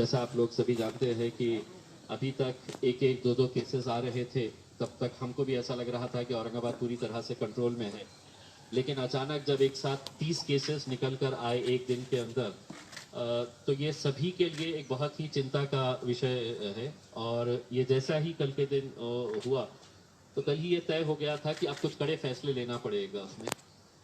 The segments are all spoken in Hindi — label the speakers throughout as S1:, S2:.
S1: जैसा आप लोग सभी जानते हैं कि अभी तक एक एक दो दो केसेस आ रहे थे, तब तक हमको भी ऐसा लग रहा था कि औरंगाबाद पूरी तरह से कंट्रोल में है। लेकिन अचानक जब एक साथ 30 केसेस निकल कर आए एक दिन के अंदर, तो ये सभी के लिए एक बहुत ही चिंता का विषय है। और ये जैसा ही कल के दिन हुआ, तो कल ही ये तय हो गया था कि अब कुछ कड़े फैसले लेना पड़ेगा उसमें।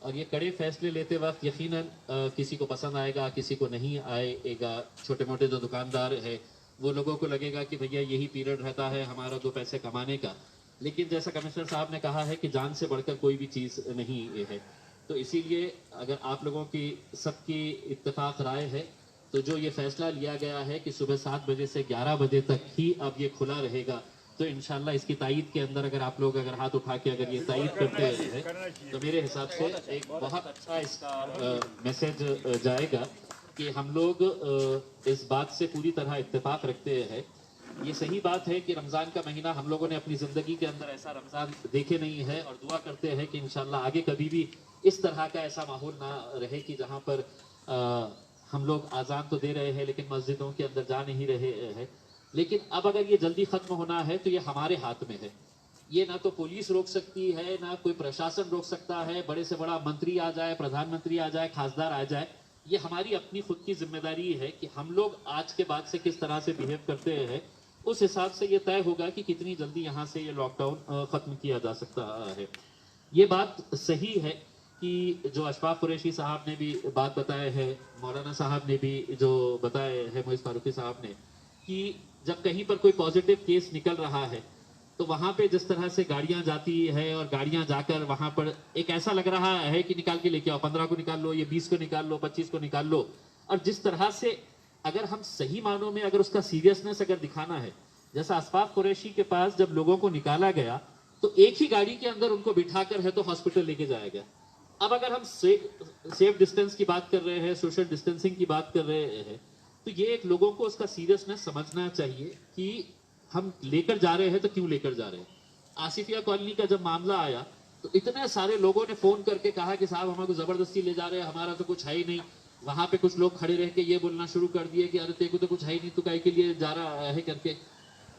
S1: और ये कड़े फैसले लेते वक्त यकीनन किसी को पसंद आएगा, किसी को नहीं आएगा। छोटे मोटे जो दुकानदार है वो लोगों को लगेगा कि भैया यही पीरियड रहता है हमारा 2 पैसे कमाने का। लेकिन जैसा कमिश्नर साहब ने कहा है कि जान से बढ़कर कोई भी चीज़ नहीं है। तो इसीलिए अगर आप लोगों की सबकी इत्तेफाक राय है, तो जो ये फैसला लिया गया है कि सुबह 7 बजे से 11 बजे तक ही अब ये खुला रहेगा, तो इंशाल्लाह इसकी तायीद के अंदर अगर आप लोग अगर हाथ उठा के अगर ये तायीद करते हैं तो मेरे हिसाब से एक बहुत अच्छा इसका मैसेज जाएगा कि हम लोग इस बात से पूरी तरह इत्तेफाक रखते हैं। ये सही बात है कि रमज़ान का महीना हम लोगों ने अपनी ज़िंदगी के अंदर ऐसा रमज़ान देखे नहीं है, और दुआ करते हैं कि इंशाल्लाह आगे कभी भी इस तरह का ऐसा माहौल ना रहे कि जहाँ पर हम लोग आज़ान तो दे रहे हैं लेकिन मस्जिदों के अंदर जा नहीं रहे हैं। लेकिन अब अगर ये जल्दी ख़त्म होना है तो ये हमारे हाथ में है। ये ना तो पुलिस रोक सकती है, ना कोई प्रशासन रोक सकता है। बड़े से बड़ा मंत्री आ जाए, प्रधानमंत्री आ जाए, खासदार आ जाए, ये हमारी अपनी खुद की जिम्मेदारी है कि हम लोग आज के बाद से किस तरह से बिहेव करते हैं। उस हिसाब से ये तय होगा कि कितनी जल्दी यहाँ से ये लॉकडाउन ख़त्म किया जा सकता है। ये बात सही है कि जो अशफाक कुरैशी साहब ने भी बात बताए है, मौलाना साहब ने भी जो बताए हैं, मोइज़ फारूकी साहब ने, कि जब कहीं पर कोई पॉजिटिव केस निकल रहा है तो वहां पे जिस तरह से गाड़ियां जाती है और गाड़ियां जाकर वहां पर एक ऐसा लग रहा है कि निकाल के लेके आओ, 15 को निकाल लो, ये 20 को निकाल लो, 25 को निकाल लो। और जिस तरह से अगर हम सही मानों में अगर उसका सीरियसनेस अगर दिखाना है, जैसा अशफाक कुरैशी के पास जब लोगों को निकाला गया तो एक ही गाड़ी के अंदर उनको बिठाकर है तो हॉस्पिटल लेके जाया गया। अब अगर हम सेफ डिस्टेंस की बात कर रहे हैं, सोशल डिस्टेंसिंग की बात कर रहे हैं, तो ये एक लोगों को उसका सीरियसनेस समझना चाहिए कि हम लेकर जा रहे हैं तो क्यों लेकर जा रहे हैं। आसिफिया कॉलोनी का जब मामला आया तो इतने सारे लोगों ने फोन करके कहा कि साहब हमारे को जबरदस्ती ले जा रहे हैं, हमारा तो कुछ है ही नहीं। वहां पे कुछ लोग खड़े रह के ये बोलना शुरू कर दिए कि अरे तेरे को तो कुछ है ही नहीं, तू काहे के लिए जा रहा है करके।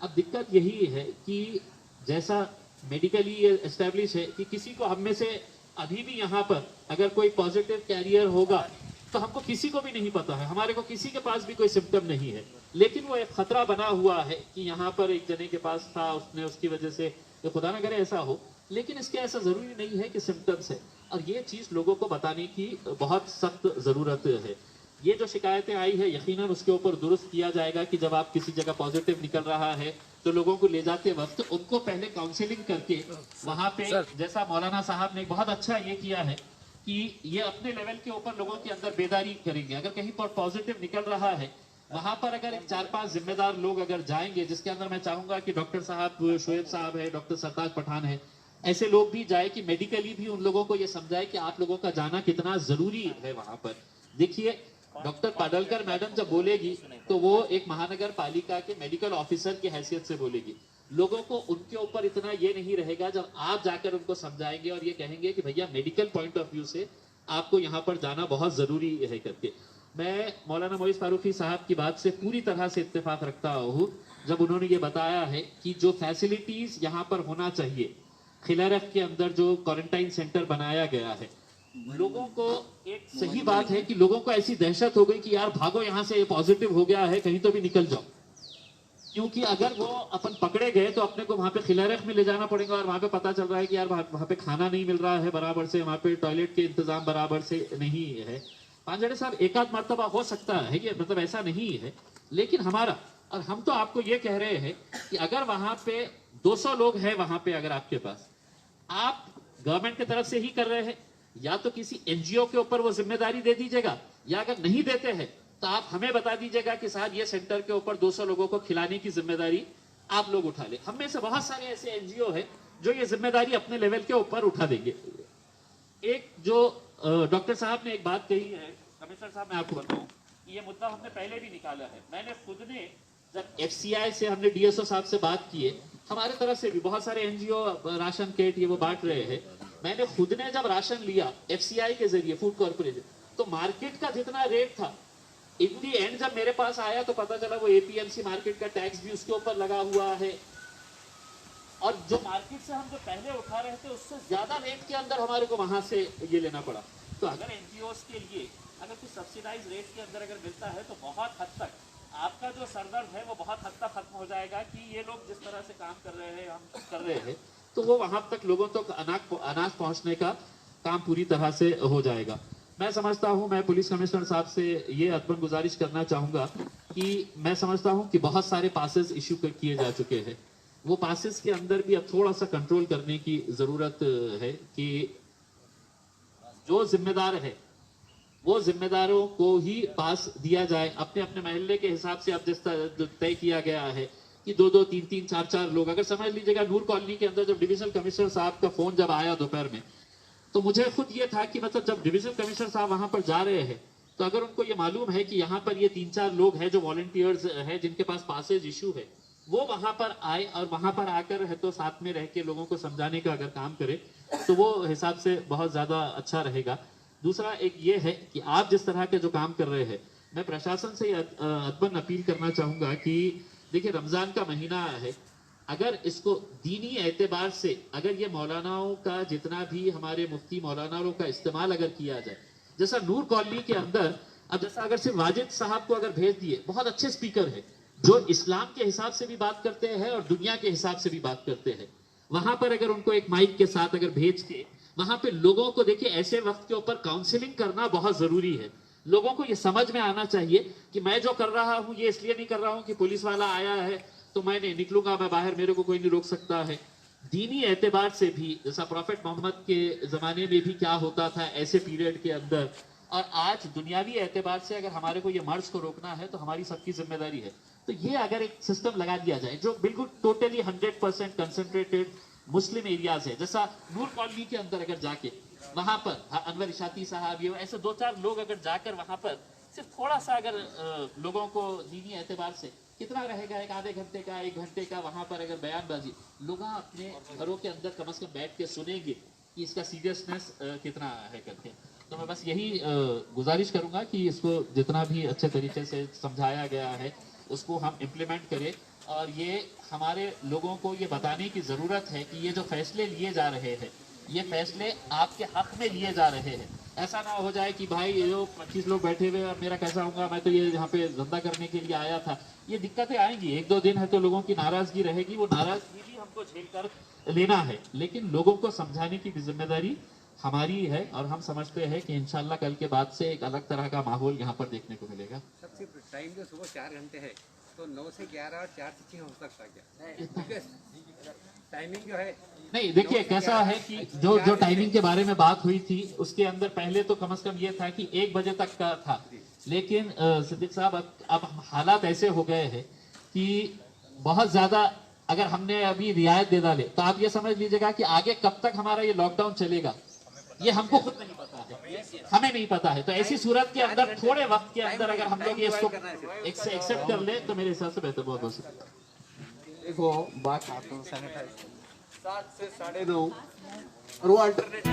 S1: अब दिक्कत यही है कि जैसा मेडिकली एस्टेब्लिश है कि किसी को हम में से अभी भी यहाँ पर अगर कोई पॉजिटिव कैरियर होगा तो हमको किसी को भी नहीं पता है, हमारे को किसी के पास भी कोई सिम्टम नहीं है। लेकिन वो एक खतरा बना हुआ है कि यहाँ पर एक जने के पास था, उसने उसकी वजह से, तो खुदा न करे ऐसा हो, लेकिन इसके ऐसा जरूरी नहीं है कि सिम्टम्स है। और ये चीज लोगों को बताने की बहुत सख्त जरूरत है। ये जो शिकायतें आई है यकीनन उसके ऊपर दुरुस्त किया जाएगा कि जब आप किसी जगह पॉजिटिव निकल रहा है तो लोगों को ले जाते वक्त उनको पहले काउंसलिंग करके वहां पे, जैसा मौलाना साहब ने बहुत अच्छा ये किया है कि ये अपने लेवल के ऊपर लोगों के अंदर बेदारी करेंगे। अगर कहीं पर पॉजिटिव निकल रहा है वहां पर अगर 4-5 जिम्मेदार लोग अगर जाएंगे, जिसके अंदर मैं चाहूंगा कि डॉक्टर साहब शोएब साहब है, डॉक्टर सरताज पठान है, ऐसे लोग भी जाए कि मेडिकली भी उन लोगों को ये समझाए कि आप लोगों का जाना कितना जरूरी है वहां पर। देखिए डॉक्टर पाडलकर मैडम जब बोलेगी तो वो एक महानगर पालिका के मेडिकल ऑफिसर की हैसियत से बोलेगी। लोगों को उनके ऊपर इतना ये नहीं रहेगा जब आप जाकर उनको समझाएंगे और ये कहेंगे कि भैया मेडिकल पॉइंट ऑफ व्यू से आपको यहाँ पर जाना बहुत जरूरी है करके। मैं मौलाना मोइज़ फारूकी साहब की बात से पूरी तरह से इत्तेफाक रखता हूँ जब उन्होंने ये बताया है कि जो फैसिलिटीज यहाँ पर होना चाहिए, खिलारख के अंदर जो क्वारंटाइन सेंटर बनाया गया है, लोगों को एक सही बात है कि लोगों को ऐसी दहशत हो गई कि यार भागो यहाँ से, ये पॉजिटिव हो गया है, कहीं तो भी निकल जाओ। क्योंकि अगर वो अपन पकड़े गए तो अपने को वहां पे खिलारख में ले जाना पड़ेगा और वहां पे पता चल रहा है कि यार वहां पे खाना नहीं मिल रहा है बराबर से, वहां पे टॉयलेट के इंतजाम बराबर से नहीं है। पांजड़े साहब एक आध मर्तबा हो सकता है कि मतलब ऐसा नहीं है, लेकिन हमारा, और हम तो आपको ये कह रहे हैं कि अगर वहां पे 200 लोग हैं वहां पे, अगर आपके पास, आप गवर्नमेंट की तरफ से ही कर रहे हैं, या तो किसी एनजीओ के ऊपर वो जिम्मेदारी दे दीजिएगा, या अगर नहीं देते हैं तो आप हमें बता दीजिएगा कि साहब ये सेंटर के ऊपर 200 लोगों को खिलाने की जिम्मेदारी आप लोग उठा ले। हम में से बहुत सारे ऐसे एनजीओ है जो ये जिम्मेदारी अपने लेवल के ऊपर उठा देंगे। एक जो डॉक्टर साहब ने एक बात कही है, कमिश्नर साहब मैं आपको बताऊं, ये मुद्दा हमने पहले भी निकाला है। मैंने खुद ने जब एफसीआई से हमने डीएसओ साहब से बात की है, हमारे तरफ से भी बहुत सारे एनजीओ राशन किट ये वो बांट रहे हैं, मैंने खुद ने जब राशन लिया एफसीआई के जरिए, फूड कॉर्पोरेशन, तो मार्केट का जितना रेट था इन दी एंड जब मेरे पास आया तो पता चला वो एपीएमसी मार्केट का टैक्स भी उसके ऊपर लगा हुआ है, और जो मार्केट से हम जो पहले उठा रहे थे उससे ज्यादा रेट के अंदर हमारे को वहां से ये लेना पड़ा। तो अगर एनजीओस के लिए अगर कुछ सब्सिडाइज रेट के अंदर अगर मिलता है तो बहुत हद तक आपका जो सरदर्द है वो बहुत हद तक खत्म हो जाएगा कि ये लोग जिस तरह से काम कर रहे हैं, हम कर रहे हैं, तो वो वहां तक लोगों तक अनाज पहुंचने का काम पूरी तरह से हो जाएगा। मैं समझता हूं, मैं पुलिस कमिश्नर साहब से ये अदबन गुजारिश करना चाहूंगा कि मैं समझता हूं कि बहुत सारे पासेस इशू किए जा चुके हैं, वो पासेस के अंदर भी अब थोड़ा सा कंट्रोल करने की जरूरत है कि जो जिम्मेदार है वो जिम्मेदारों को ही पास दिया जाए अपने अपने महल्ले के हिसाब से। अब जिस तय किया गया है कि 2-2, 3-3, 4-4 लोग, अगर समझ लीजिएगा नूर कॉलोनी के अंदर जब डिविजनल कमिश्नर साहब का फोन जब आया दोपहर में, तो मुझे खुद ये था कि मतलब जब डिविजनल कमिश्नर साहब वहां पर जा रहे हैं तो अगर उनको ये मालूम है कि यहाँ पर ये 3-4 लोग हैं जो वॉलंटियर्स हैं जिनके पास पासेज इशू है, वो वहां पर आए और वहां पर आकर है तो साथ में रह के लोगों को समझाने का अगर काम करे तो वो हिसाब से बहुत ज्यादा अच्छा रहेगा। दूसरा एक ये है कि आप जिस तरह के जो काम कर रहे हैं, मैं प्रशासन से अदबन अपील करना चाहूंगा कि देखिए रमजान का महीना है, अगर इसको दीनी एतबार से अगर ये मौलानाओं का जितना भी हमारे मुफ्ती मौलानाओं का इस्तेमाल अगर किया जाए, जैसा नूर कॉलोनी के अंदर अब जैसा अगर सिर्फ वाजिद साहब को अगर भेज दिए, बहुत अच्छे स्पीकर है जो इस्लाम के हिसाब से भी बात करते हैं और दुनिया के हिसाब से भी बात करते हैं, वहां पर अगर उनको एक माइक के साथ अगर भेज के वहां पे लोगों को देखिए ऐसे वक्त के ऊपर काउंसलिंग करना बहुत जरूरी है। लोगों को ये समझ में आना चाहिए कि मैं जो कर रहा हूं ये इसलिए नहीं कर रहा हूं कि पुलिस वाला आया है तो मैं नहीं निकलूंगा, मैं बाहर, मेरे को कोई नहीं रोक सकता है। दीनी एतबार से भी जैसा प्रॉफेट मोहम्मद के जमाने में भी क्या होता था ऐसे पीरियड के अंदर, और आज दुनियावी एतबार से अगर हमारे को ये मर्ज को रोकना है तो हमारी सबकी जिम्मेदारी है। तो ये अगर एक सिस्टम लगा दिया जाए जो बिल्कुल टोटली 100% कंसंट्रेटेड मुस्लिम एरियाज है, जैसा नूर कॉलोनी के अंदर अगर जाके वहां पर अनवर इशाती साहब ये ऐसे 2-4 लोग अगर जाकर वहां पर सिर्फ थोड़ा सा अगर लोगों को दीनी एतबार से कितना रहेगा, एक आधे घंटे का, 1 घंटे का वहां पर अगर बयानबाजी लोग अपने घरों के अंदर कम से कम बैठ के सुनेंगे कि इसका सीरियसनेस कितना है करके। तो मैं बस यही गुजारिश करूंगा कि इसको जितना भी अच्छे तरीके से समझाया गया है उसको हम इम्प्लीमेंट करें, और ये हमारे लोगों को ये बताने की जरूरत है कि ये जो फैसले लिए जा रहे हैं ये फैसले आपके हक में लिए जा रहे हैं। ऐसा ना हो जाए कि भाई ये जो 25 लोग बैठे हुए हैं मेरा कैसा होगा, मैं तो ये यहाँ पे धंधा करने के लिए आया था। ये दिक्कतें आएंगी, 1-2 दिन है तो लोगों की नाराजगी रहेगी, वो नाराजगी भी हमको झेल कर लेना है, लेकिन लोगों को समझाने की भी जिम्मेदारी हमारी है। और हम समझते हैं कि इंशाल्लाह कल के बाद से एक अलग तरह का माहौल यहाँ पर देखने को मिलेगा।
S2: सबसे टाइम जो सुबह 4 घंटे है तो 9 से 11 और 4 से 6 हो सकता क्या? टाइमिंग जो है
S1: नहीं, देखिए कैसा है कि जो टाइमिंग के बारे में बात हुई थी उसके अंदर पहले तो कम से कम ये था कि 1 बजे तक का था, लेकिन सिद्दीक साहब अब हालात ऐसे हो गए हैं कि बहुत ज्यादा अगर हमने अभी रियायत दे डाले तो आप ये समझ लीजिएगा कि आगे कब तक हमारा ये लॉकडाउन चलेगा ये हमको खुद नहीं पता है, हमें नहीं पता है। तो ऐसी सूरत के अंदर थोड़े वक्त के अंदर अगर हम लोग ये इसको एक्सेप्ट कर ले तो मेरे हिसाब से बेहतर बहुत हो सकता है।
S3: देखो बात 7 से 9:30 और वो अल्टरनेट